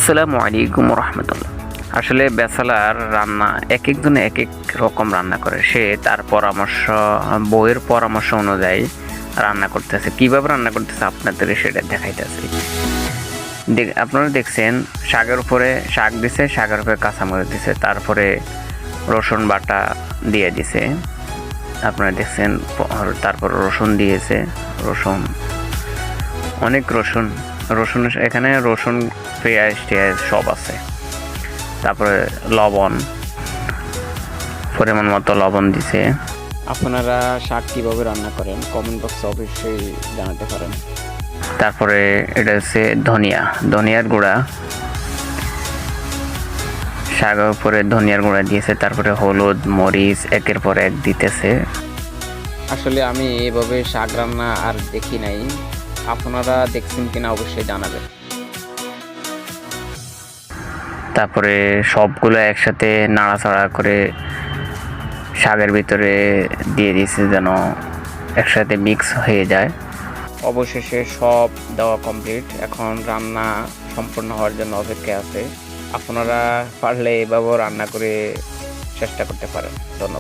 আসসালামু আলাইকুম রহমতুল্লাহ। আসলে ব্যাচেলার রান্না এক একজনে এক এক রকম রান্না করে, সে তার পরামর্শ, বইয়ের পরামর্শ অনুযায়ী রান্না করতেছে। কিভাবে রান্না করতেছে আপনাদের সেটা দেখাইতেছে। আপনারা দেখছেন শাকের উপরে শাক দিছে, শাকের উপরে কাঁচামরিচ দিছে, তারপরে রসুন বাটা দিয়ে দিছে। আপনারা দেখছেন তারপর রসুন দিয়েছে, রসুন অনেক রসুন এখানে রসুন পেঁয়াজ টিয়াজ সব আছে। তারপরে লবণ, পরিমাণ মতো লবণ দিছে। আপনারা শাক কিভাবে রান্না করেন কমেন্ট বক্সে অবশ্যই জানাতে পারেন। তারপরে এটা হচ্ছে ধনিয়ার গুঁড়া, শাকের উপরে ধনিয়ার গুঁড়া দিয়েছে। তারপরে হলুদ মরিচ একের পর এক দিতেছে। আসলে আমি এভাবে শাক রান্না আর দেখি নাই, আপনারা দেখছেন কিনা অবশ্যই জানাবেন। তারপরে সবগুলো একসাথে নাড়াচাড়া করে শাকের ভিতরে দিয়ে দিয়েছে যেন একসাথে মিক্স হয়ে যায়। অবশেষে সব দেওয়া কমপ্লিট, এখন রান্না সম্পূর্ণ হওয়ার জন্য অপেক্ষায় আছে। আপনারা পারলে এভাবেও রান্না করে চেষ্টা করতে পারেন। ধন্যবাদ।